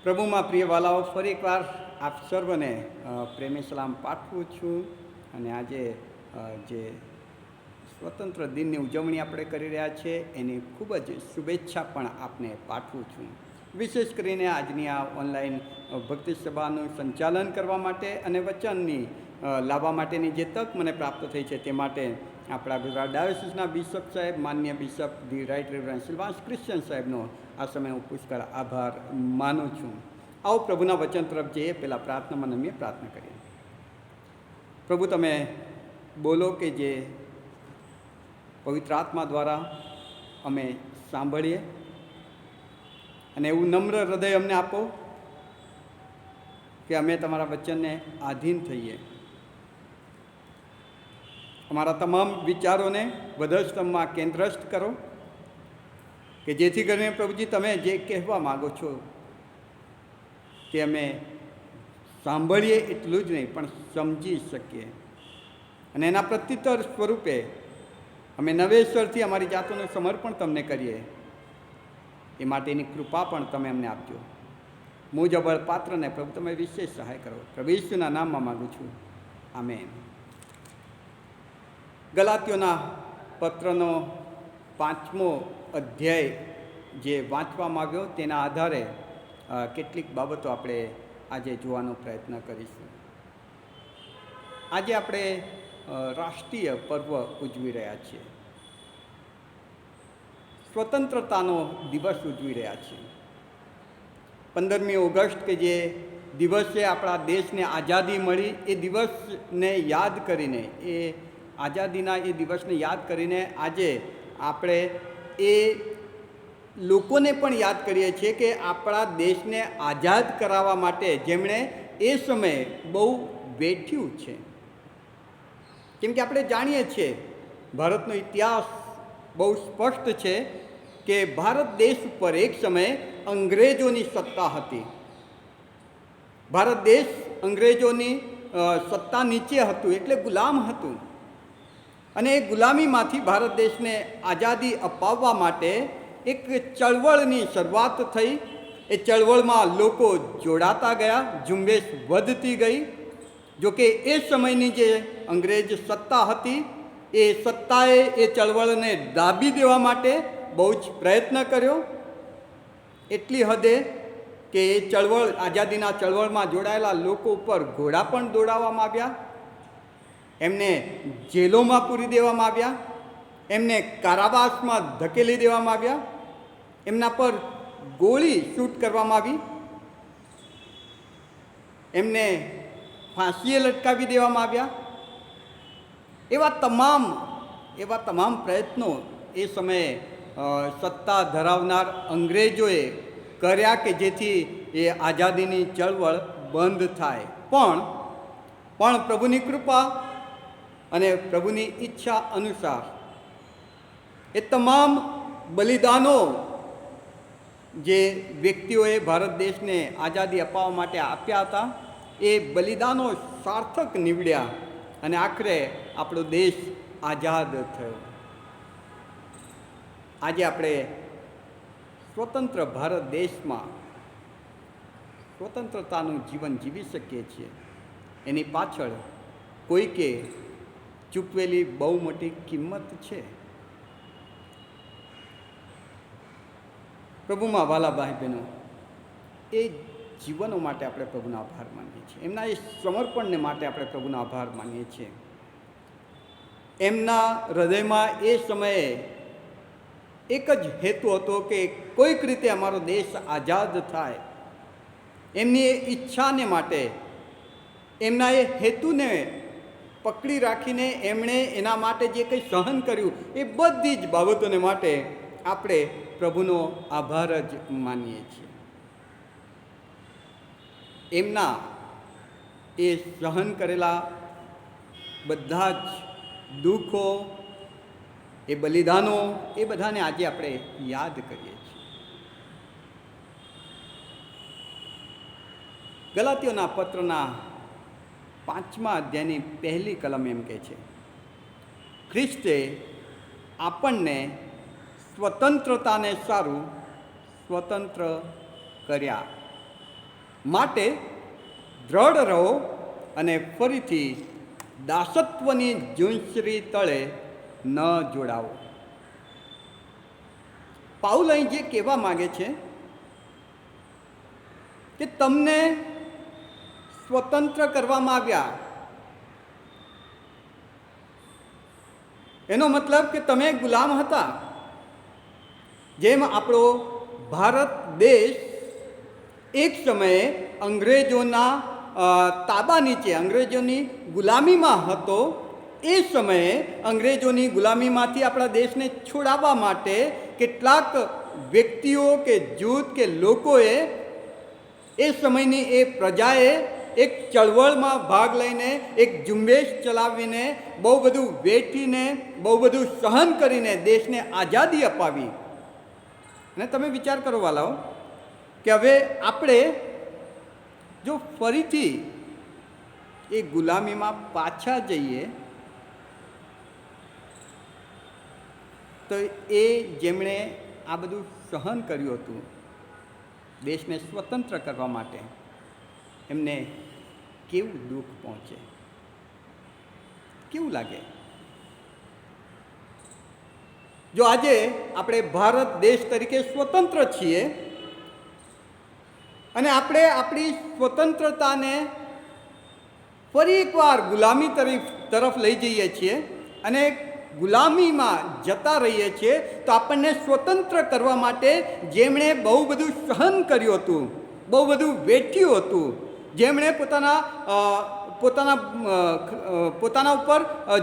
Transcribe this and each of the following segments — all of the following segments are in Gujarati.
પ્રભુમાં પ્રિય વાલાઓ, ફરી એકવાર આપ સર્વને પ્રેમી સલામ પાઠવું છું. અને આજે જે સ્વતંત્ર દિનની ઉજવણી આપણે કરી રહ્યા છીએ એની ખૂબ જ શુભેચ્છા પણ આપને પાઠવું છું. વિશેષ કરીને આજની આ ઓનલાઈન ભક્તિ સભાનું સંચાલન કરવા માટે અને વચનની લાવવા માટેની જે તક મને પ્રાપ્ત થઈ છે તે માટે આપણા ગુજરાત ડાયોસિસના બિશપ સાહેબ, માન્ય bishop the right reverend Silvanus Christian સાહેબનો આ સમયે હું પુષ્કળ આભાર માનું છું. આવો પ્રભુના વચન તરફ જઈએ. પહેલાં પ્રાર્થનામાં નમીએ પ્રાર્થના કરીએ. પ્રભુ, તમે બોલો કે જે પવિત્ર આત્મા દ્વારા અમે સાંભળીએ, અને એવું નમ્ર હૃદય અમને આપો કે અમે તમારા વચનને આધીન થઈએ. અમારા તમામ વિચારોને વધસ્તંભમાં કેન્દ્રસ્થ કરો કે જેથી કરીને પ્રભુજી તમે જે કહેવા માગો છો તે અમે સાંભળીએ એટલું જ નહીં પણ સમજી શકીએ, અને એના પ્રત્યુત્તર સ્વરૂપે અમે નવેસરથી અમારી જાતોનું સમર્પણ તમને કરીએ. એ માટેની કૃપા પણ તમે અમને આપજો. મુજબળ પાત્રને પ્રભુ તમે વિશેષ સહાય કરો. પ્રભુ ઈસુના નામમાં માગું છું, આમેન. ગલાતીઓના પત્રનો 5મો અધ્યાય જે વાંચવામાં આવ્યો તેના આધારે કેટલીક બાબતો આપણે આજે જોવાનો પ્રયત્ન કરીશું. આજે આપણે રાષ્ટ્રીય પર્વ ઉજવી રહ્યા છીએ. સ્વતંત્રતાનો દિવસ ઉજવી રહ્યા છીએ. 15મી ઓગસ્ટ કે જે દિવસે આપણા દેશને આઝાદી મળી, એ દિવસને યાદ કરીને, એ આઝાદીના એ દિવસને યાદ કરીને આજે આપણે એ લોકોને પણ યાદ કરીએ છીએ કે આપણા દેશને આઝાદ કરાવવા માટે જેમણે એ સમયે બહુ વેઠ્યું છે. કેમ કે આપણે જાણીએ છીએ, ભારતનો ઇતિહાસ બહુ સ્પષ્ટ છે કે ભારત દેશ ઉપર એક સમયે અંગ્રેજોની સત્તા હતી. ભારત દેશ અંગ્રેજોની સત્તા નીચે હતું, એટલે ગુલામ હતું. અને એ ગુલામીમાંથી ભારત દેશને આઝાદી અપાવવા માટે એક ચળવળની શરૂઆત થઈ. એ ચળવળમાં લોકો જોડાતા ગયા, ઝુંબેશ વધતી ગઈ. જોકે એ સમયની જે અંગ્રેજ સત્તા હતી, એ સત્તાએ એ ચળવળને દાબી દેવા માટે બહુ જ પ્રયત્ન કર્યો. એટલી હદે કે એ ચળવળ, આઝાદીના ચળવળમાં જોડાયેલા લોકો ઉપર ઘોડા પણ દોડાવવામાં આવ્યા, એમને જેલોમાં પૂરી દેવામાં આવ્યા, એમને કારાવાસમાં ધકેલી દેવામાં આવ્યા, એમના પર ગોળી શૂટ કરવામાં આવી, એમને ફાંસીએ લટકાવી દેવામાં આવ્યા. એવા તમામ પ્રયત્નો એ સમયે સત્તા ધરાવનાર અંગ્રેજોએ કર્યા કે જેથી એ આઝાદીની ચળવળ બંધ થાય. પણ પ્રભુની કૃપા અને પ્રભુની ઈચ્છા અનુસાર એ તમામ બલિદાનો જે વ્યક્તિઓએ ભારત દેશને આઝાદી અપાવવા માટે આપ્યા હતા, એ બલિદાનો સાર્થક નીવડ્યા અને આખરે આપણો દેશ આઝાદ થયો. આજે આપણે સ્વતંત્ર ભારત દેશમાં સ્વતંત્રતાનું જીવન જીવી શકીએ છીએ. એની પાછળ કોઈકે ચૂકવેલી બહુ મોટી કિંમત છે. પ્રભુમાં વાલા ભાઈ બહેનો, એ જીવનો માટે આપણે પ્રભુનો આભાર માનીએ છીએ. એમના એ સમર્પણને માટે આપણે પ્રભુનો આભાર માનીએ છીએ. એમના હૃદયમાં એ સમયે એક જ હેતુ હતો કે કોઈક રીતે અમારો દેશ આઝાદ થાય. એમની એ ઈચ્છાને માટે, એમના એ હેતુને પકડી રાખીને એમણે એના માટે જે કંઈ સહન કર્યું, એ બધી જ બાબતોને માટે આપણે પ્રભુનો આભાર જ માનીએ છીએ. એમના એ સહન કરેલા બધા જ દુઃખો, એ બલિદાનો, એ બધાને આજે આપણે યાદ કરીએ છીએ. ગલાતીઓના પત્રના 5મા અધ્યાયની પહેલી કલમ એમ કહે છે, ખ્રિસ્તે આપણને સ્વતંત્રતાને સારું સ્વતંત્ર કર્યા. માટે દ્રઢ રહો અને ફરીથી દાસત્વની ઝૂંસરી તળે ન જોડાવો. પાઉલ અહીં જે કહેવા માગે છે કે તમને સ્વતંત્ર કરવામાં આવ્યા, એનો મતલબ કે તમે ગુલામ હતા. જેમ આપણો ભારત દેશ એક સમયે અંગ્રેજોના તાબા નીચે, અંગ્રેજોની ગુલામીમાં હતો, એ સમયે અંગ્રેજોની ગુલામીમાંથી આપણા દેશને છોડાવવા માટે કેટલાક વ્યક્તિઓ કે જૂથ કે લોકોએ, એ સમયની એ પ્રજાએ એક ચળવળમાં ભાગ લઈને, એક ઝુંબેશ ચલાવીને, બહુ બધું વેઠીને, બહુ બધું સહન કરીને દેશને આઝાદી અપાવી. અને તમે વિચાર કરો વાલાઓ કે હવે આપણે જો ફરીથી એ ગુલામીમાં પાછા જઈએ તો એ જેમણે આ બધું સહન કર્યું હતું દેશને સ્વતંત્ર કરવા માટે, એમને કેવું દુઃખ પહોંચે, કેવું લાગે? જો આજે આપણે ભારત દેશ તરીકે સ્વતંત્ર છીએ અને આપણે આપણી સ્વતંત્રતાને ફરી એકવાર ગુલામી તરફ લઈ જઈએ છીએ અને ગુલામીમાં જતા રહીએ છીએ, તો આપણને સ્વતંત્ર કરવા માટે જેમણે બહુ બધું સહન કર્યું હતું, બહુ બધું વેઠ્યું હતું, જેમણે પોતાના ઉપર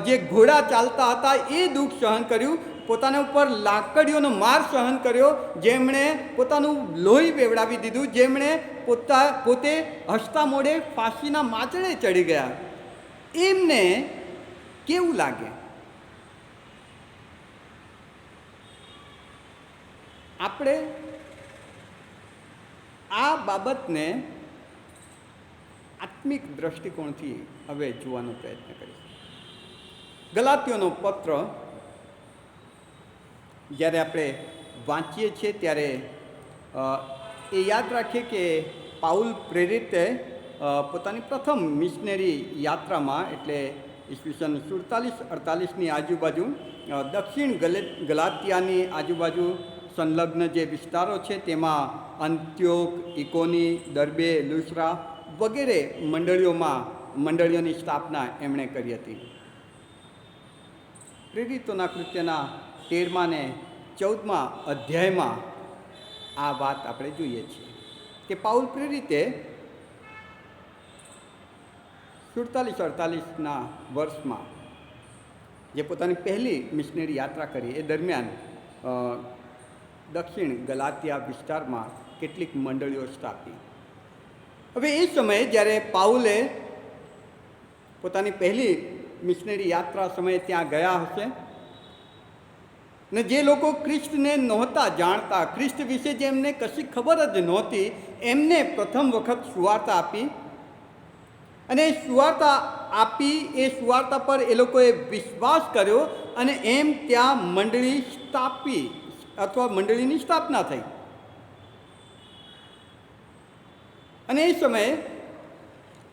જે ઘોડા ચાલતા હતા એ દુઃખ સહન કર્યું, પોતાના ઉપર લાકડીઓનો માર સહન કર્યો, જેમણે પોતાનું લોહી વેવડાવી દીધું, જેમણે પોતે હસતા મોઢે ફાંસીના માચડે ચડી ગયા, એમને કેવું લાગે? આપણે આ બાબતને આત્મિક દ્રષ્ટિકોણથી હવે જોવાનો પ્રયત્ન કરીશું. ગલાતીઓનો પત્ર જ્યારે આપણે વાંચીએ છીએ ત્યારે એ યાદ રાખીએ કે પાઉલ પ્રેરિતે પોતાની પ્રથમ મિશનરી યાત્રામાં, એટલે ઈસવીસન 47-48ની આજુબાજુ દક્ષિણ ગલાતિયાની આજુબાજુ સંલગ્ન જે વિસ્તારો છે તેમાં અંત્યોક, ઇકોની, દર્બે, લુસ્રા વગેરે મંડળીઓની સ્થાપના એમણે કરી હતી. પ્રેરિતોના કૃત્યના 13મા અને 14મા અધ્યાયમાં આ વાત આપણે જોઈએ છીએ કે પાઉલ પ્રેરિતે 47-48ના વર્ષમાં જે પોતાની પહેલી મિશનરી યાત્રા કરી એ દરમિયાન દક્ષિણ ગલાતિયા વિસ્તારમાં કેટલીક મંડળીઓ સ્થાપી. હવે એ સમયે જ્યારે પાઉલે પોતાની પહેલી મિશનરી યાત્રા સમયે ત્યાં ગયા હશે ને જે લોકો ખ્રિસ્તને નહોતા જાણતા, ખ્રિસ્ત વિશે જેમને કશી ખબર જ નહોતી, એમને પ્રથમ વખત સુવાર્તા આપી અને સુવાર્તા આપી, એ સુવાર્તા પર એ લોકોએ વિશ્વાસ કર્યો અને એમ ત્યાં મંડળી સ્થાપી અથવા મંડળીની સ્થાપના થઈ. અને એ સમયે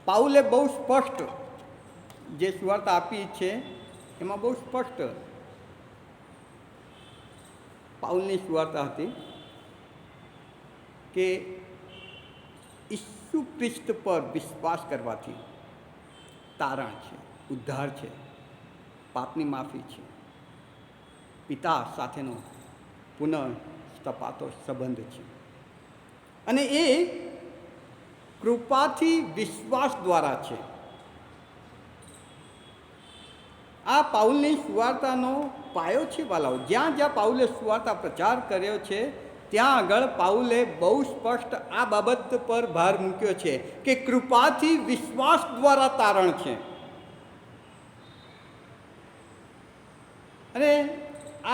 પાઉલે બહુ સ્પષ્ટ જે સુવાર્તા આપી છે એમાં બહુ સ્પષ્ટ પાઉલની સુવાર્તા હતી કે ઈસુ ખ્રિસ્ત પર વિશ્વાસ કરવાથી તારણ છે, ઉદ્ધાર છે, પાપની માફી છે, પિતા સાથેનો પુનઃસ્થપાતો સંબંધ છે અને એ કૃપાથી વિશ્વાસ દ્વારા છે. આ પાઉલની સુવાર્તાનો પાયો છે વાલાઓ. જ્યાં જ્યાં પાઉલે સુવાર્તા પ્રચાર કર્યો છે ત્યાં આગળ પાઉલે બહુ સ્પષ્ટ આ બાબત પર ભાર મૂક્યો છે કે કૃપાથી વિશ્વાસ દ્વારા તારણ છે. અને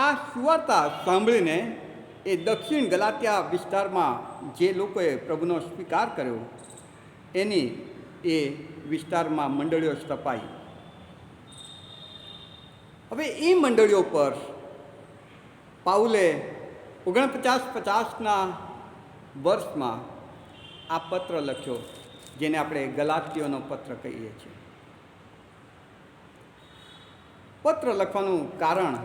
આ સુવાર્તા સાંભળીને એ દક્ષિણ ગલાતિયા વિસ્તારમાં જે લોકોએ પ્રભુનો સ્વીકાર કર્યો એની એ વિસ્તારમાં મંડળીઓ સ્થપાઈ. હવે એ મંડળીઓ પર પાઉલે 49-50ના વર્ષમાં આ પત્ર લખ્યો, જેને આપણે ગલાતીઓનો પત્ર કહીએ છીએ. પત્ર લખવાનું કારણ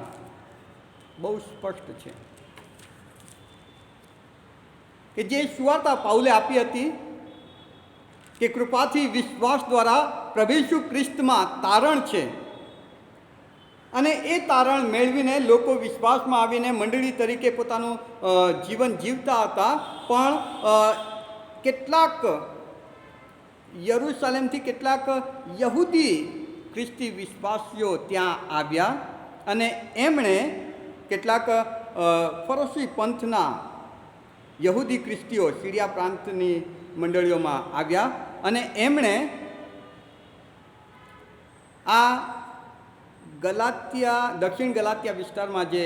બહુ સ્પષ્ટ છે કે જે સુવાર્તા પાઉલે આપી હતી કે કૃપાથી વિશ્વાસ દ્વારા પ્રભુ ઈસુ ખ્રિસ્તમાં તારણ છે, અને એ તારણ મેળવીને લોકો વિશ્વાસમાં આવીને મંડળી તરીકે પોતાનું જીવન જીવતા હતા. પણ કેટલાક યરૂશાલેમથી કેટલાક યહૂદી ખ્રિસ્તી વિશ્વાસીઓ ત્યાં આવ્યા, અને એમણે કેટલાક ફરોશી પંથના યહૂદી ખ્રિસ્તીઓ સીરિયા પ્રાંતની મંડળીઓમાં આવ્યા, અને એમણે આ ગલાતિયા, દક્ષિણ ગલાતિયા વિસ્તારમાં જે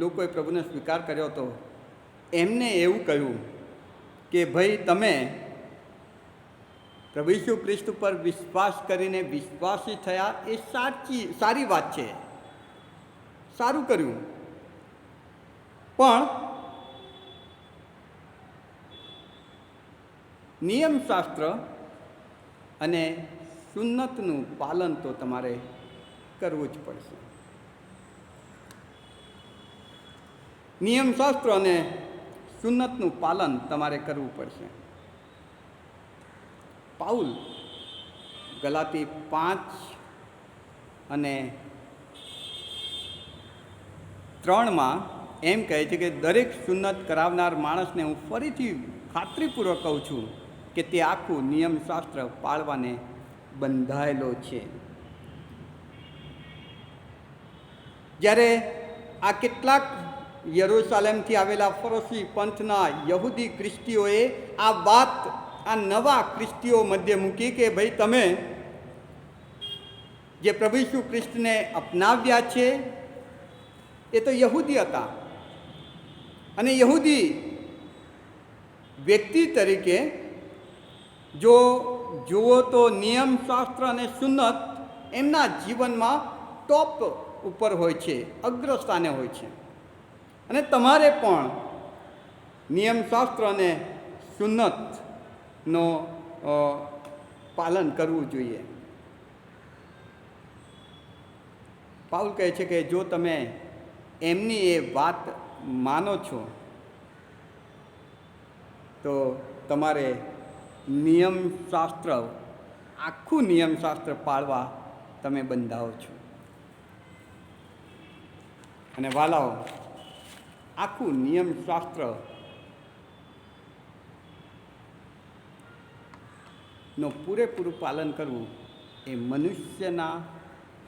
લોકોએ પ્રભુને સ્વીકાર કર્યો હતો, એમને એવું કહ્યું કે ભાઈ, તમે પ્રભુ ઈસુ ખ્રિસ્ત પર વિશ્વાસ કરીને વિશ્વાસી થયા, એ સારી વાત છે, સારું કર્યું, પણ નિયમશાસ્ત્ર અને સુન્નતનું પાલન તો તમારે કરવું જ પડશે. નિયમશાસ્ત્ર અને સુન્નતનું પાલન તમારે કરવું પડશે. પાઉલ ગલાતી 5:3 એમ કહે છે કે દરેક સુન્નત કરાવનાર માણસને હું ફરીથી ખાતરીપૂર્વક કહું છું કે તે આખું નિયમશાસ્ત્ર પાળવાને બંધાયેલો છે. જ્યારે આ કેટલાક યરૂશાલેમથી આવેલા ફરોશી પંથના યહૂદી ખ્રિસ્તીઓએ આ વાત આ નવા ખ્રિસ્તીઓ મધ્ય મૂકી કે ભાઈ, તમે જે પ્રભુ ઈસુ ખ્રિસ્તને અપનાવ્યા છે એ તો યહૂદી હતા, અને યહૂદી વ્યક્તિ તરીકે જો જુઓ તો નિયમશાસ્ત્ર અને સુન્નત એમના જીવનમાં ટોપ ઉપર હોય છે, અગ્રસ્થાને હોય છે, અને તમારે પણ નિયમશાસ્ત્ર અને સુન્નતનો પાલન કરવું જોઈએ. પાઉલ કહે છે કે જો તમે એમની એ વાત માનો છો તો તમારે નિયમશાસ્ત્ર, આખું નિયમશાસ્ત્ર પાળવા તમે બંધાવો છો. અને વાલાઓ, આખું નિયમશાસ્ત્ર નું પૂરેપૂરું પાલન કરવું એ મનુષ્યના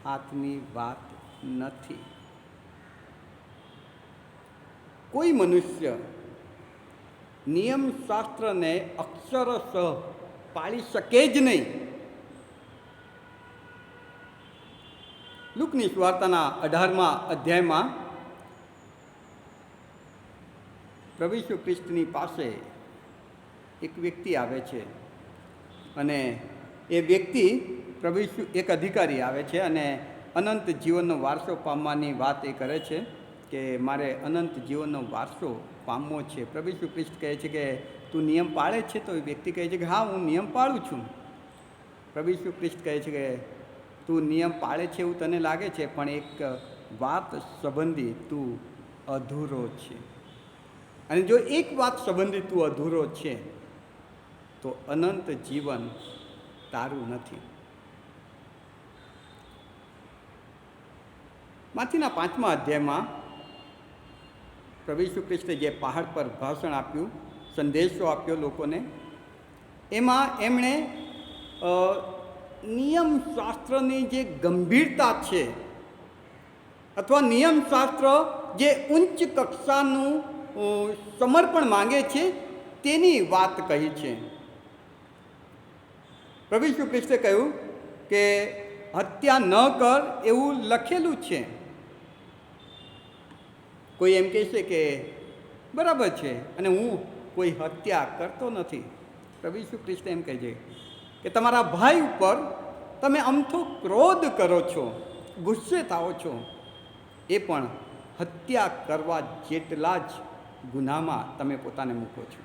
હાથની વાત નથી. કોઈ મનુષ્ય નિયમશાસ્ત્રને અક્ષરશઃ પાળી શકે જ નહીં. લૂકની સુવાર્તાના 18મા અધ્યાયમાં પ્રભુ ઈસુ ખ્રિસ્તની પાસે એક વ્યક્તિ આવે છે, અને એ વ્યક્તિ પ્રભુ ઈસુ, એક અધિકારી આવે છે અને અનંત જીવનનો વારસો પામવાની વાત એ કરે છે કે મારે અનંત જીવનનો વારસો પામવો છે. પ્રભુ ઈસુ ખ્રિસ્ત કહે છે કે તું નિયમ પાળે છે? તો એ વ્યક્તિ કહે છે કે હા, હું નિયમ પાળું છું. પ્રભુ ઈસુ ખ્રિસ્ત કહે છે કે તું નિયમ પાળે છે એવું તને લાગે છે, પણ એક વાત સંબંધી તું અધૂરો છે, અને જો એક વાત સંબંધી તું અધૂરો છે તો અનંત જીવન તારું નથી. માથીના 5મા અધ્યાયમાં પ્રભુ ઈસુ ખ્રિસ્તે જે પહાડ પર ભાષણ આપ્યું, સંદેશો આપ્યો લોકોને, એમાં એમણે નિયમશાસ્ત્રની જે ગંભીરતા છે, અથવા નિયમશાસ્ત્ર જે ઉચ્ચ કક્ષાનું સમર્પણ માંગે છે, તેની વાત કહી છે. પ્રભુ ઈસુ ખ્રિસ્તે કહ્યું કે હત્યા ન કર એવું લખેલું છે. કોઈ એમ કહેશે કે બરાબર છે, અને હું કોઈ હત્યા કરતો નથી. પ્રભુ ઈસુ ખ્રિસ્ત એમ કહે છે કે તમારા ભાઈ ઉપર તમે અમથો ક્રોધ કરો છો, ગુસ્સે થાઓ છો, એ પણ હત્યા કરવા જેટલા જ ગુનામાં તમે પોતાને મૂકો છો.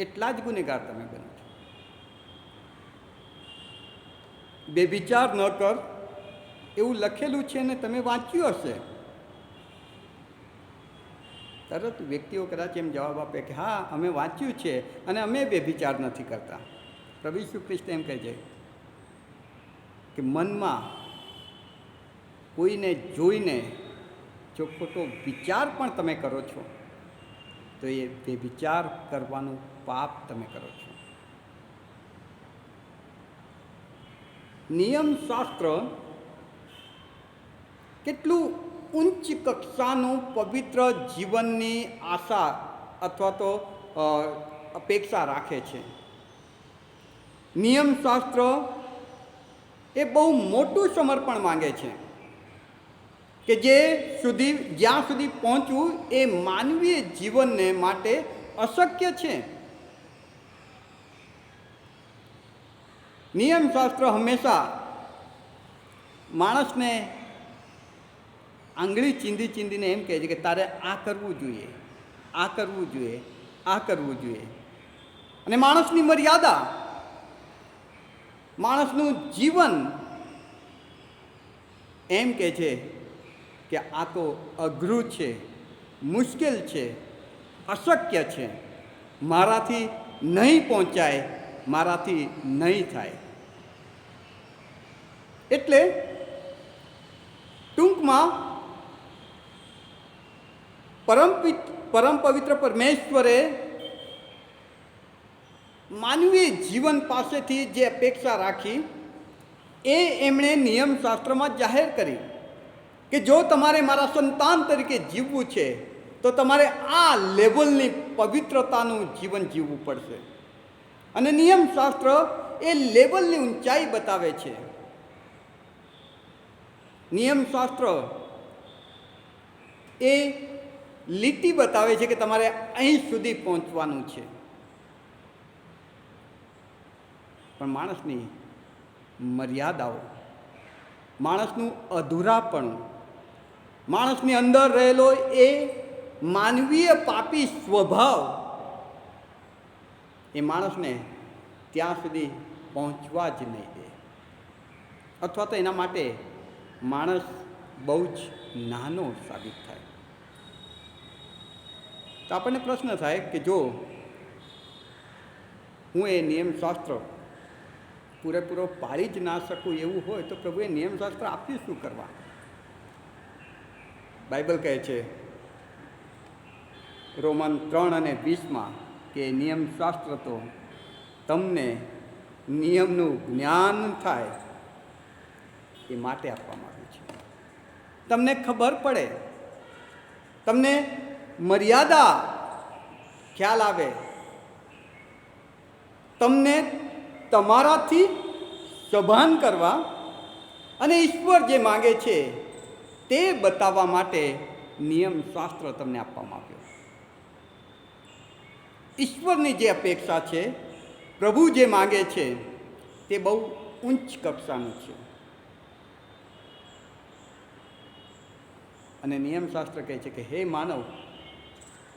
એટલા જ ગુનેગાર તમે બનો છો. બેવિચાર ન કર એવું લખેલું છે ને તમે વાંચ્યું હશે. તરત વ્યક્તિઓ કદાચ એમ જવાબ આપે કે હા, અમે વાંચ્યું છે અને અમે બેવિચાર નથી કરતા. પ્રભુ ઈસુ ખ્રિસ્ત એમ કહે છે કે મનમાં કોઈને જોઈને જો ખોટો વિચાર પણ તમે કરો છો તો એ બેવિચાર કરવાનું પાપ તમે કરો છો. નિયમશાસ્ત્ર કેટલું ઉચ્ચ કક્ષાનું પવિત્ર જીવનની આશા અથવા તો અપેક્ષા રાખે છે. નિયમશાસ્ત્ર એ બહુ મોટું સમર્પણ માંગે છે કે જ્યાં સુધી પહોંચવું એ માનવીય જીવનને માટે અશક્ય છે. નિયમશાસ્ત્ર હંમેશા માણસને આંગળી ચીંધીને એમ કહે છે કે તારે આ કરવું જોઈએ, આ કરવું જોઈએ, આ કરવું જોઈએ. અને માણસની મર્યાદા, માણસનું જીવન એમ કહે છે કે આ તો અઘરું છે, મુશ્કેલ છે, અશક્ય છે, મારાથી નહીં પહોંચાય, મારાથી નહીં થાય. એટલે ટૂંકમાં પરમ પવિત્ર પરમેશ્વરે માનવીય જીવન પાસેથી જે અપેક્ષા રાખી એ એમણે નિયમશાસ્ત્રમાં જાહેર કરી કે જો તમારે મારા સંતાન તરીકે જીવવું છે તો તમારે આ લેવલની પવિત્રતાનું જીવન જીવવું પડશે. અને નિયમશાસ્ત્ર એ લેવલની ઊંચાઈ બતાવે છે. નિયમશાસ્ત્ર એ લીટી બતાવે છે કે તમારે અહીં સુધી પહોંચવાનું છે. પણ માણસની મર્યાદાઓ, માણસનું અધૂરાપણું, માણસની અંદર રહેલો એ માનવીય પાપી સ્વભાવ એ માણસને ત્યાં સુધી પહોંચવા જ નહીં દે, અથવા તો એના માટે માણસ બહુ જ નાનો સાબિત થાય. તો આપણને પ્રશ્ન થાય કે જો હું એ નિયમશાસ્ત્ર પૂરેપૂરો પાળી જ ના શકું એવું હોય તો પ્રભુએ નિયમશાસ્ત્ર આપ્યું શું કરવા? બાઇબલ કહે છે રોમન 3:20 કે નિયમશાસ્ત્ર તો તમને નિયમનું જ્ઞાન થાય એ માટે આપવામાં આવ્યું છે. તમને ખબર પડે, તમને મર્યાદા ખ્યાલ આવે, તમને તમારાથી સભાન કરવા અને ઈશ્વર જે માગે છે તે બતાવવા માટે નિયમશાસ્ત્ર તમને આપવામાં આવ્યો. ઈશ્વરની જે અપેક્ષા છે, પ્રભુ જે માગે છે તે બહુ ઉચ્ચ કક્ષાનું છે. અને નિયમશાસ્ત્ર કહે છે કે હે માનવ,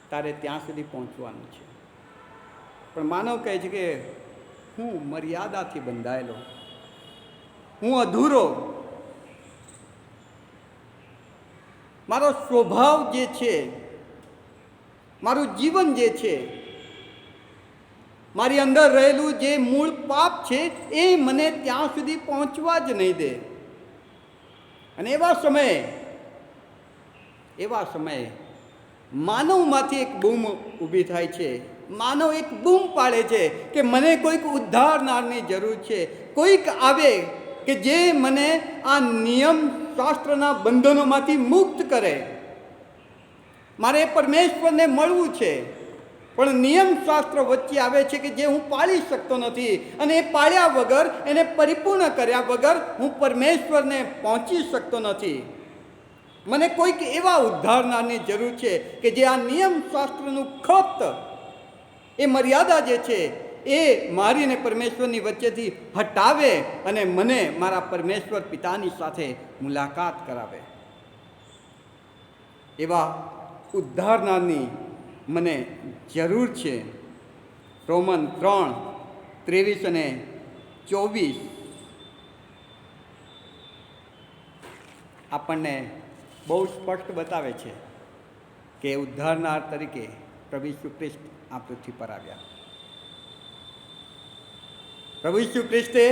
તારે ત્યાં સુધી પહોંચવાનું છે. પણ માનવ કહે છે કે હું મર્યાદાથી બંધાયેલો, હું અધૂરો, મારો સ્વભાવ જે છે, મારું જીવન જે છે, મારી અંદર રહેલું જે મૂળ પાપ છે એ મને ત્યાં સુધી પહોંચવા જ નહીં દે. અને એવા સમયે માનવમાંથી એક બૂમ ઊભી થાય છે. માનવ એક બૂમ પાડે છે કે મને કોઈક ઉદ્ધારનારની જરૂર છે, કોઈક આવે કે જે મને આ નિયમ શાસ્ત્રના બંધનોમાંથી મુક્ત કરે. મારે પરમેશ્વરને મળવું છે, પણ નિયમશાસ્ત્ર વચ્ચે આવે છે કે જે હું પાળી શકતો નથી, અને એ પાળ્યા વગર, એને પરિપૂર્ણ કર્યા વગર હું પરમેશ્વરને પહોંચી શકતો નથી. મને કોઈક એવા ઉદ્ધારનારની જરૂર છે કે જે આ નિયમશાસ્ત્રનું ખત, એ મર્યાદા જે છે એ મારી અને પરમેશ્વરની વચ્ચેથી હટાવે અને મને મારા પરમેશ્વર પિતાની સાથે મુલાકાત કરાવે. એવા ઉદ્ધારનારની મને જરૂર છે. રોમન 3:23 અને 24 આપણને બહુ સ્પષ્ટ બતાવે છે કે ઉદ્ધારનાર તરીકે પ્રભુ ઈસુ ખ્રિસ્ત આ પૃથ્વી પર આવ્યા. પ્રભુ ઈસુ ખ્રિસ્તે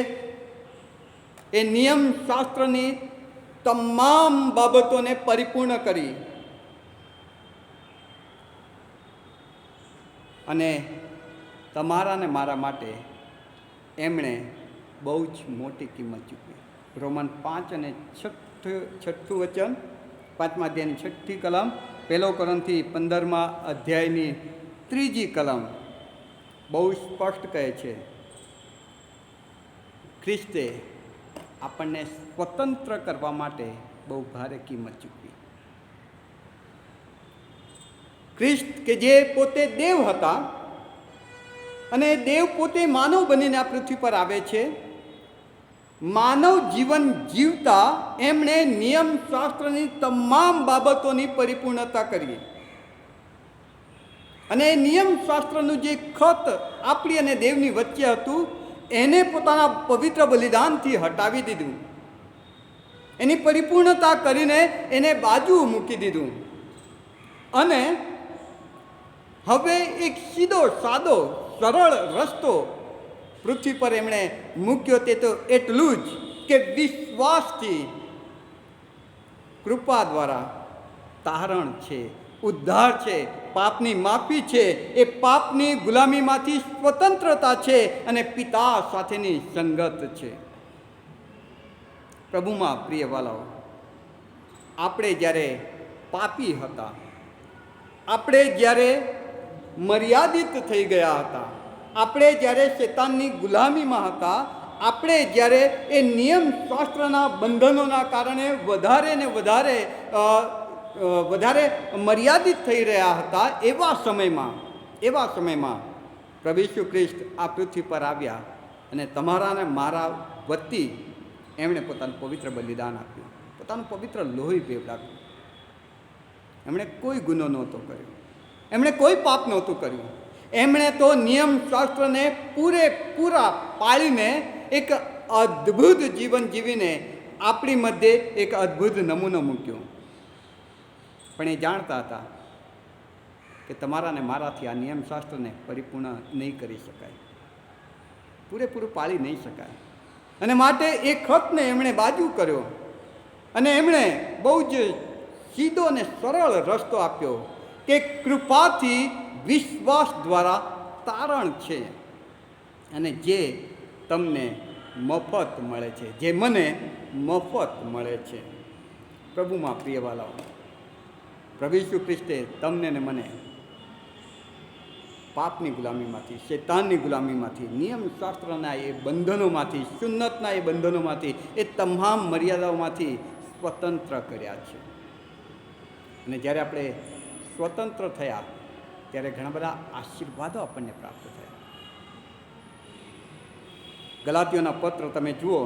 એ નિયમ શાસ્ત્રની તમામ બાબતોને પરિપૂર્ણ કરી અને તમારા ને મારા માટે એમણે બહુ જ મોટી કિંમત ચૂકવી. રોમન 5 અને 6 વચન, 5મા અધ્યાયની 6ઠી કલમ, 1 કોરિન્થી 15મા અધ્યાયની 3જી કલમ બહુ સ્પષ્ટ કહે છે, ખ્રિસ્તે આપણને સ્વતંત્ર કરવા માટે બહુ ભારે કિંમત ચૂકવી. ખ્રિસ્ત કે જે પોતે દેવ હતા અને દેવ પોતે માનવ બનીને આ પૃથ્વી પર આવે છે, માનવ જીવન જીવતા એમણે નિયમ શાસ્ત્રની તમામ બાબતોની પરિપૂર્ણતા કરી અને નિયમ શાસ્ત્રનું જે ખત આપણી અને દેવની વચ્ચે હતું એને પોતાના પવિત્ર બલિદાનથી હટાવી દીધું, એની પરિપૂર્ણતા કરીને એને બાજુ મૂકી દીધું અને હવે એક સીધો સાદો સરળ રસ્તો પૃથ્વી પર એમણે મૂક્યો. તે તો એટલું જ કે વિશ્વાસથી કૃપા દ્વારા તારણ છે, ઉદ્ધાર છે, પાપની માફી છે, એ પાપની ગુલામીમાંથી સ્વતંત્રતા છે અને પિતા સાથેની સંગત છે. પ્રભુમાં પ્રિય વાલાઓ, આપણે જ્યારે પાપી હતા, આપણે જ્યારે મર્યાદિત થઈ ગયા હતા, આપણે જ્યારે શેતાનની ગુલામીમાં હતા, આપણે જ્યારે એ નિયમ શાસ્ત્રના બંધનોના કારણે વધારે ને વધારે મર્યાદિત થઈ રહ્યા હતા, એવા સમયમાં પ્રભુ ઈસુ ખ્રિસ્ત આ પૃથ્વી પર આવ્યા અને તમારા ને મારા વતી એમણે પોતાનું પવિત્ર બલિદાન આપ્યું, પોતાનું પવિત્ર લોહી પીવડાવ્યું. એમણે કોઈ ગુનો નહોતો કર્યો, એમણે કોઈ પાપ નહોતું કર્યું. એમણે તો નિયમ શાસ્ત્રને પૂરેપૂરા પાળીને એક અદ્ભુત જીવન જીવીને આપણી મધ્યે એક અદ્ભુત નમૂનો મૂક્યો. પણ એ જાણતા હતા કે તમારા ને મારાથી આ નિયમ શાસ્ત્રને પરિપૂર્ણ નહીં કરી શકાય, પૂરેપૂરું પાળી નહીં શકાય અને માટે એ ખતને એમણે બાજુ કર્યો અને એમણે બહુ જ સીધો અને સરળ રસ્તો આપ્યો કે કૃપાથી વિશ્વાસ દ્વારા તારણ છે અને જે તમને મફત મળે છે, જે મને મફત મળે છે. પ્રભુમાં પ્રિયવાલાઓ, પ્રભુ ઈસુ ખ્રિસ્તે તમને ને મને પાપની ગુલામીમાંથી, શૈતાનની ગુલામીમાંથી, નિયમ શાસ્ત્રના એ બંધનોમાંથી, સુન્નતના એ બંધનોમાંથી, એ તમામ મર્યાદાઓમાંથી સ્વતંત્ર કર્યા છે. અને જ્યારે આપણે સ્વતંત્ર થયા ત્યારે ઘણા બધા આશીર્વાદો આપણને પ્રાપ્ત થયા. ગલાતીઓના પત્ર તમે જુઓ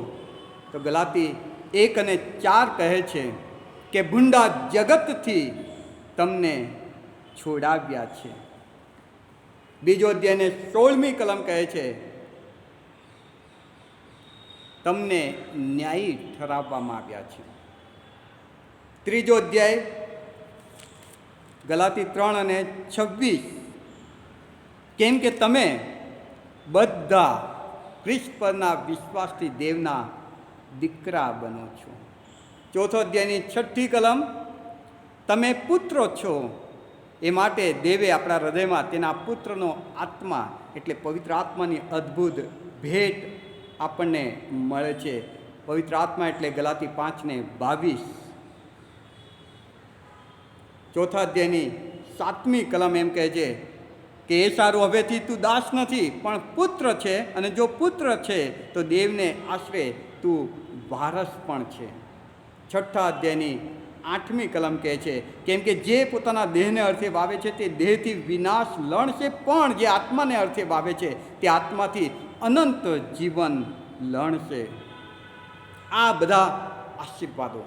તો ગલાતી 1 અને 4 કહે છે કે ભૂંડા જગતથી તમને છોડાવ્યા છે. 2 અધ્યાયને 16મી કલમ કહે છે તમને ન્યાયી ઠરાવવામાં આવ્યા છે. 3 અધ્યાય ગલાતી 3 અને 26 કેમ કે તમે બધા ખ્રિસ્ત પરના વિશ્વાસથી દેવના દીકરા બનો છો. 4 અધ્યાયની 6ઠી કલમ તમે પુત્રો છો, એ માટે દેવે આપણા હૃદયમાં તેના પુત્રનો આત્મા એટલે પવિત્ર આત્માની અદ્ભુત ભેટ આપણને મળે છે. પવિત્ર આત્મા એટલે ગલાતી 5 ને 22. 4 અધ્યાયની 7મી કલમ એમ કહે છે કે એ સારું, હવેથી તું દાસ નથી પણ પુત્ર છે, અને જો પુત્ર છે તો દેવને આશરે તું વારસ પણ છે. 6 અધ્યાયની 8મી કલમ કહે છે કેમ કે જે પોતાના દેહને અર્થે વાવે છે તે દેહથી વિનાશ લણશે, પણ જે આત્માને અર્થે વાવે છે તે આત્માથી અનંત જીવન લણશે. આ બધા આશીર્વાદો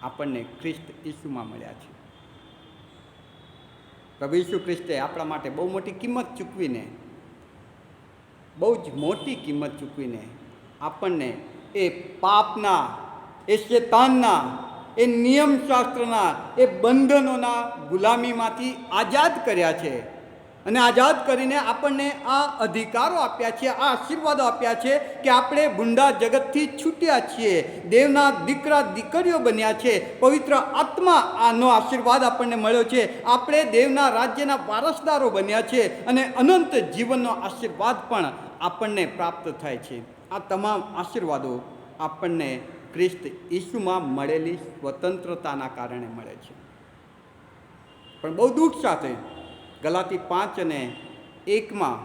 આપણને ખ્રિસ્ત ઈસુમાં મળ્યા છે. પ્રભુ ઈસુ ખ્રિસ્તે આપણા માટે બહુ મોટી કિંમત ચૂકવીને, બહુ જ મોટી કિંમત ચૂકવીને આપણને એ પાપના, એ શેતાનના, એ નિયમશાસ્ત્રના, એ બંધનોના ગુલામીમાંથી આઝાદ કર્યા છે. અને આઝાદ કરીને આપણને આ અધિકારો આપ્યા છે, આ આશીર્વાદો આપ્યા છે કે આપણે ભૂંડા જગતથી છૂટ્યા છીએ, દેવના દીકરા દીકરીઓ બન્યા છે, પવિત્ર આત્મા આનો આશીર્વાદ આપણને મળ્યો છે, આપણે દેવના રાજ્યના વારસદારો બન્યા છે અને અનંત જીવનનો આશીર્વાદ પણ આપણને પ્રાપ્ત થાય છે. આ તમામ આશીર્વાદો આપણને ખ્રિસ્ત ઈસુમાં મળેલી સ્વતંત્રતાના કારણે મળે છે. પણ બહુ દુઃખ સાથે ગલાતી 5:1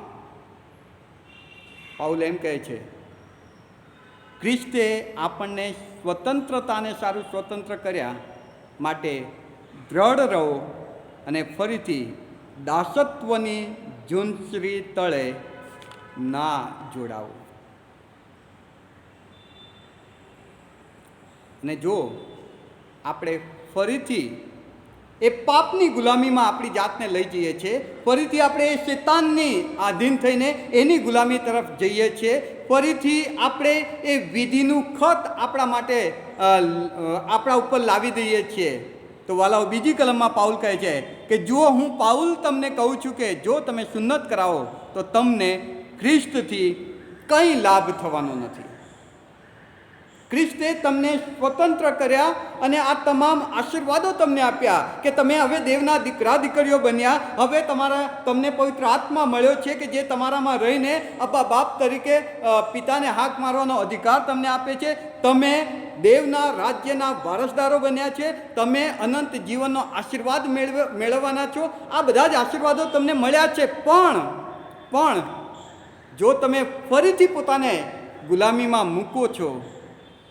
પાઉલ એમ કહે છે, ખ્રિસ્તે આપણને સ્વતંત્રતાને સારું સ્વતંત્ર કર્યા માટે દ્રઢ રહો અને ફરીથી દાસત્વની ઝૂંઝરી તળે ના જોડાવો. અને જો આપણે ફરીથી એ પાપની ગુલામીમાં આપણી જાતને લઈ જઈએ છીએ, ફરીથી આપણે એ શેતાનની આધીન થઈને એની ગુલામી તરફ જઈએ છીએ, ફરીથી આપણે એ વિધિનું ખત આપણા માટે આપણા ઉપર લાવી દઈએ છીએ, તો વાલાઓ બીજી કલમમાં પાઉલ કહે છે કે જો હું પાઉલ તમને કહું છું કે જો તમે સુન્નત કરાવો તો તમને ખ્રિસ્તથી કંઈ લાભ થવાનો નથી. ખ્રિસ્તે તમને સ્વતંત્ર કર્યા અને આ તમામ આશીર્વાદો તમને આપ્યા કે તમે હવે દેવના દીકરા દીકરીઓ બન્યા. હવે તમને પવિત્ર આત્મા મળ્યો છે કે જે તમારામાં રહીને અબ્બા બાપ તરીકે પિતાને હાક મારવાનો અધિકાર તમને આપે છે. તમે દેવના રાજ્યના વારસદારો બન્યા છે, તમે અનંત જીવનનો આશીર્વાદ મેળવવાના છો. આ બધા જ આશીર્વાદો તમને મળ્યા છે. પણ જો તમે ફરીથી પોતાને ગુલામીમાં મૂકો છો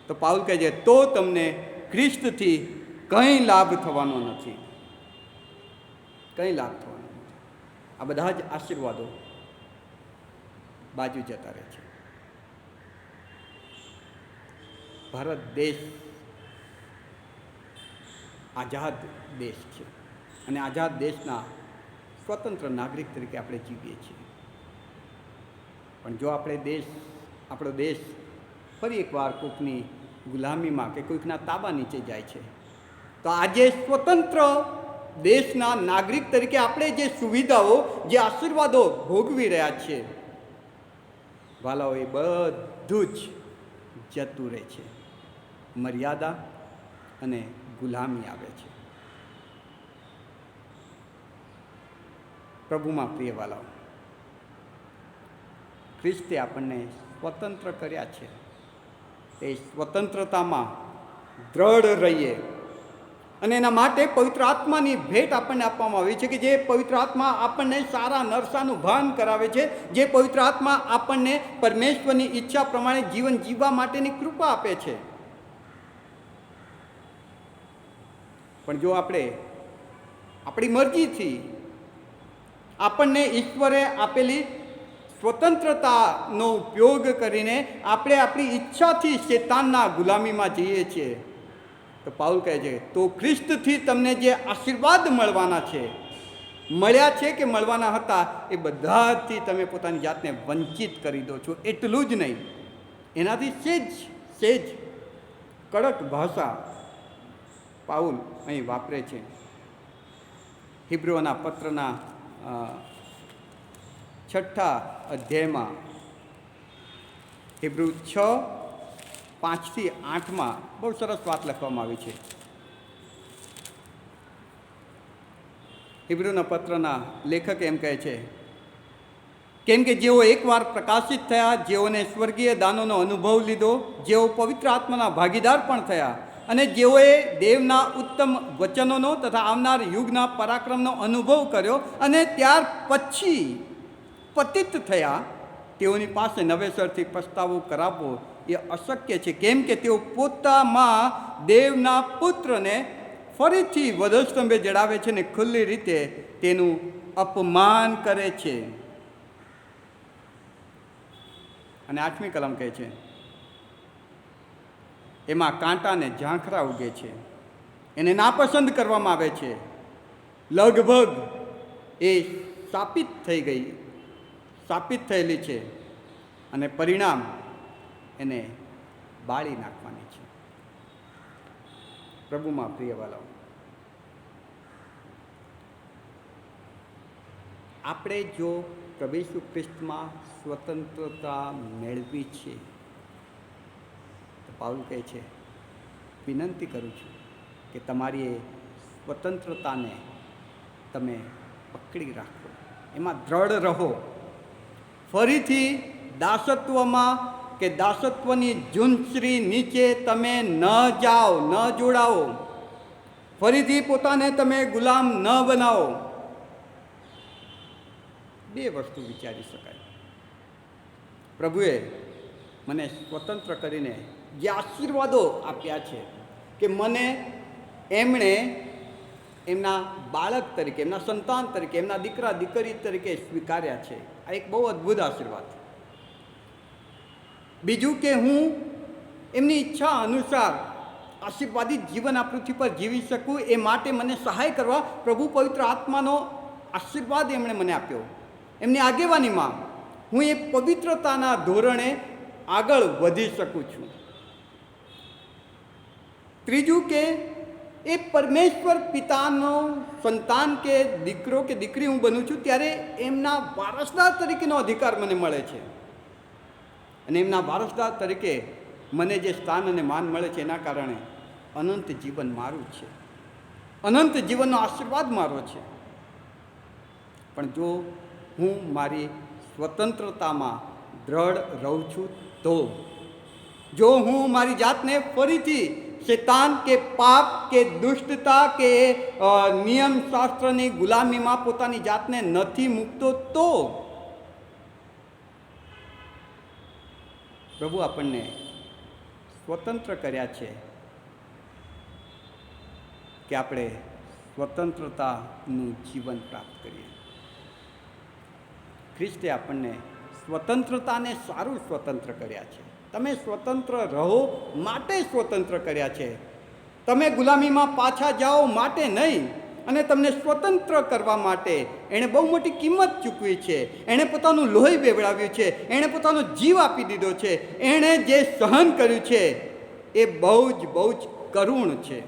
તો પાઉલ કહે છે તો તમને ખ્રિસ્તથી કંઈ લાભ થવાનો નથી, કંઈ લાભ થવાનો નથી. આ બધા જ આશીર્વાદો બાજુ જતા રહે છે. ભારત દેશ આઝાદ દેશ છે અને આઝાદ દેશના સ્વતંત્ર નાગરિક તરીકે આપણે જીવીએ છીએ. પણ જો આપણો દેશ ફરી એકવાર કોઈકની ગુલામીમાં કે કોઈકના તાબા નીચે જાય છે તો આજે સ્વતંત્ર દેશના નાગરિક તરીકે આપણે જે સુવિધાઓ, જે આશીર્વાદો ભોગવી રહ્યા છીએ, વાલાઓ, એ બધું જ જતું રહે છે. મર્યાદા અને ગુલામી આવે છે. પ્રભુમાં પ્રિય વાલાઓ, ખ્રિસ્તે આપણને સ્વતંત્ર કર્યા છે. તે સ્વતંત્રતામાં દ્રઢ રહીએ અને એના માટે પવિત્ર આત્માની ભેટ આપણને આપવામાં આવી છે કે જે પવિત્ર આત્મા આપણને સારા નરસાનું ભાન કરાવે છે, જે પવિત્ર આત્મા આપણને પરમેશ્વરની ઈચ્છા પ્રમાણે જીવન જીવવા માટેની કૃપા આપે છે. પણ જો આપણે આપણી મરજીથી આપણને ઈશ્વરે આપેલી સ્વતંત્રતાનો ઉપયોગ કરીને આપણે આપણી ઈચ્છાથી શેતાનના ગુલામીમાં જઈએ છીએ તો પાઉલ કહે છે તો ખ્રિસ્તથી તમને જે આશીર્વાદ મળવાના છે, મળ્યા છે કે મળવાના હતા, એ બધાથી તમે પોતાની જાતને વંચિત કરી દો છો. એટલું જ નહીં, એનાથી સેજ કડક ભાષા પાઉલ અહીં વાપરે છે. હિબ્રુઓના પત્રના 6 અધ્યાયમાં હિબ્રુ 6:5-8 બહુ સરસ વાત લખવામાં આવી છે. હિબ્રુના પત્રના લેખક એમ કહે છે કેમ કે જેઓ એકવાર પ્રકાશિત થયા, જેઓને સ્વર્ગીય દાનોનો અનુભવ લીધો, જેઓ પવિત્ર આત્માના ભાગીદાર પણ થયા અને જેઓએ દેવના ઉત્તમ વચનોનો તથા આવનાર યુગના પરાક્રમનો અનુભવ કર્યો અને ત્યાર પછી પતિત થયા, તેઓની પાસે નવેસરથી પસ્તાવો કરાવવો એ અશક્ય છે. કેમ કે તેઓ પોતામાં દેવના પુત્રને ફરીથી વધસ્તંભે જડાવે છે અને ખુલ્લી રીતે તેનું અપમાન કરે છે. અને 8મી કલમ કહે છે એમાં કાંટાને ઝાંખરા ઉગે છે, એને નાપસંદ કરવામાં આવે છે. લગભગ એ સ્થાપિત થયેલી છે અને પરિણામ એને બાળી નાખવાની છે. પ્રભુમાં પ્રિય વાલાઓ, આપણે જો પ્રભુ ઈસુ ખ્રિસ્તમાં સ્વતંત્રતા મેળવી છે તો પાઉલ કહે છે, વિનંતી કરું છું કે તમારી એ સ્વતંત્રતાને તમે પકડી રાખો, એમાં દ્રઢ રહો. ફરીથી દાસત્વમાં કે દાસત્વની ઝૂંઝરી નીચે તમે ન જાઓ, ન જોડાઓ. ફરીથી પોતાને તમે ગુલામ ન બનાવો. બે વસ્તુ વિચારી શકાય. પ્રભુએ મને સ્વતંત્ર કરીને જે આશીર્વાદો આપ્યા છે કે મને એમણે એમના બાળક તરીકે, એમના સંતાન તરીકે, એમના દીકરા દીકરી તરીકે સ્વીકાર્યા છે. આ એક બહુ અદ્ભુત આશીર્વાદ. બીજું કે હું એમની ઈચ્છા અનુસાર આશીર્વાદિત જીવન આ પૃથ્વી પર જીવી શકું એ માટે મને સહાય કરવા પ્રભુ પવિત્ર આત્માનો આશીર્વાદ એમણે મને આપ્યો. એમની આગેવાનીમાં હું એ પવિત્રતાના ધોરણે આગળ વધી શકું છું. ત્રીજું કે એ પરમેશ્વર પિતાનો સંતાન કે દીકરો કે દીકરી હું બનું છું ત્યારે એમના વારસદાર તરીકેનો અધિકાર મને મળે છે. અને એમના વારસદાર તરીકે મને જે સ્થાન અને માન મળે છે એના કારણે અનંત જીવન મારું છે, અનંત જીવનનો આશીર્વાદ મારો છે. પણ જો હું મારી સ્વતંત્રતામાં દ્રઢ રહું છું તો, જો હું મારી જાતને ફરીથી શૈતાન કે પાપ કે દુષ્ટતા કે નિયમ શાસ્ત્રની ગુલામીમાં પોતાની જાતને નથી મૂકતો તો પ્રભુ આપણને સ્વતંત્ર કર્યા છે કે આપણે સ્વતંત્રતાનું જીવન પ્રાપ્ત કરીએ. ખ્રિસ્તે આપણને સ્વતંત્રતાને સારું સ્વતંત્ર કર્યા છે. તમે સ્વતંત્ર રહો માટે સ્વતંત્ર કર્યા છે. તમે ગુલામીમાં પાછા જાઓ માટે નહીં. અને તમને સ્વતંત્ર કરવા માટે એણે બહુ મોટી કિંમત ચૂકવી છે. એણે પોતાનું લોહી બેવડાવ્યું છે, એણે પોતાનો જીવ આપી દીધો છે. એણે જે સહન કર્યું છે એ બહુ જ કરુણ છે.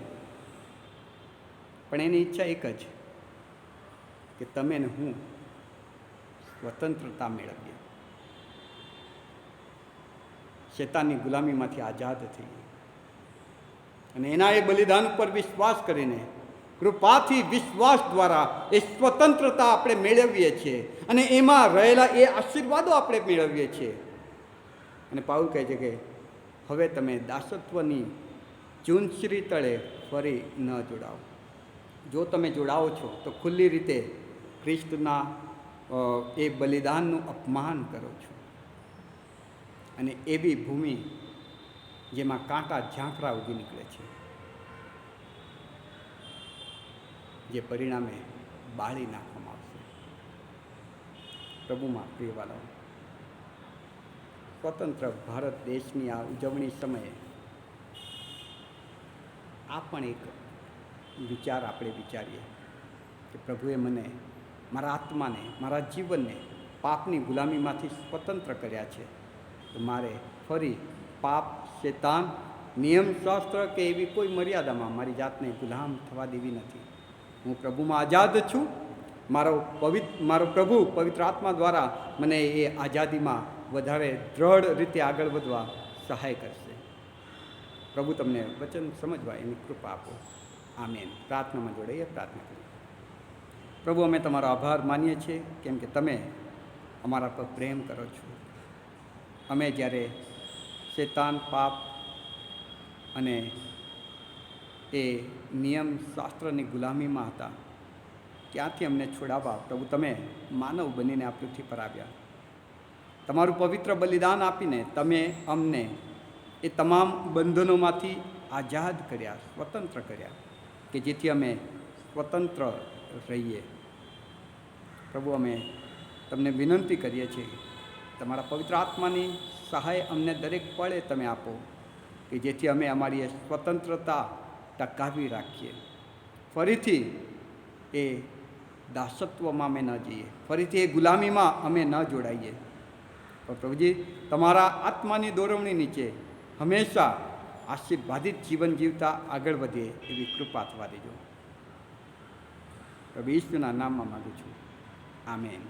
પણ એની ઈચ્છા એક જ કે તમે ને હું સ્વતંત્રતા મેળવીએ, શૈતાનની ગુલામીમાંથી આઝાદ થઈએ અને એના એ બલિદાન ઉપર વિશ્વાસ કરીને કૃપાથી વિશ્વાસ દ્વારા એ સ્વતંત્રતા આપણે મેળવીએ છીએ અને એમાં રહેલા એ આશીર્વાદો આપણે મેળવીએ છીએ. અને પાઉલ કહે છે કે હવે તમે દાસત્વની ઝૂંઝરી તળે ફરી ન જોડાઓ. જો તમે જોડાઓ છો તો ખુલ્લી રીતે ખ્રિસ્તના એ બલિદાનનું અપમાન કરો છો અને એવી ભૂમિ જેમાં કાંટા ઝાંખરા ઉગી નીકળે છે, જે પરિણામે બાળી નાખવામાં આવશે. પ્રભુમાં પ્રિયવાલાઓ, સ્વતંત્ર ભારત દેશની આ ઉજવણી સમયે આ પણ એક વિચાર આપણે વિચારીએ કે પ્રભુએ મને, મારા આત્માને, મારા જીવનને પાપની ગુલામીમાંથી સ્વતંત્ર કર્યા છે. તો મારે ફરી પાપ, શૈતાન, નિયમશાસ્ત્ર કે એવી કોઈ મર્યાદામાં મારી જાતને ગુલામ થવા દેવી નથી. હું પ્રભુમાં આઝાદ છું. મારો પ્રભુ પવિત્ર આત્મા દ્વારા મને એ આઝાદીમાં વધારે દ્રઢ રીતે આગળ વધવા સહાય કરશે. પ્રભુ તમને વચન સમજવા એની કૃપા આપો. આમેન. પ્રાર્થનામાં જોડાઈએ, પ્રાર્થના કરીએ. પ્રભુ, અમે તમારો આભાર માનીએ છીએ કેમ કે તમે અમારા પર પ્રેમ કરો છો. અમે જ્યારે શૈતાન, પાપ અને એ નિયમ શાસ્ત્રની ગુલામીમાં હતા ત્યાંથી અમને છોડાવવા પ્રભુ તમે માનવ બનીને આ પૃથ્વી પર આવ્યા. તમારું પવિત્ર બલિદાન આપીને તમે અમને એ તમામ બંધનોમાંથી આઝાદ કર્યા, સ્વતંત્ર કર્યા કે જેથી અમે સ્વતંત્ર રહીએ. પ્રભુ, અમે તમને વિનંતી કરીએ છીએ તમારા પવિત્ર આત્માની સહાય અમને દરેક પળે તમે આપો કે જેથી અમે અમારી એ સ્વતંત્રતા ટકાવી રાખીએ. ફરીથી એ દાસત્વમાં અમે ન જઈએ, ફરીથી એ ગુલામીમાં અમે ન જોડાઈએ. પણ પ્રભુજી, તમારા આત્માની દોરવણી નીચે હંમેશા આશીર્વાદિત જીવન જીવતા આગળ વધીએ એવી કૃપા થવા દેજો. પ્રભુ ઈશ્વરના નામમાં માગું છું, આમેન.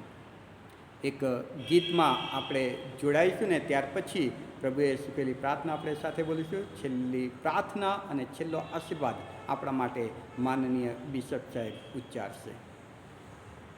એક ગીતમાં આપણે જોડાઈશું ને ત્યાર પછી પ્રભુએ શીખેલી પ્રાર્થના આપણે સાથે બોલીશું. છેલ્લી પ્રાર્થના અને છેલ્લો આશીર્વાદ આપણા માટે માનનીય બિશપ સાહેબ ઉચ્ચારશે.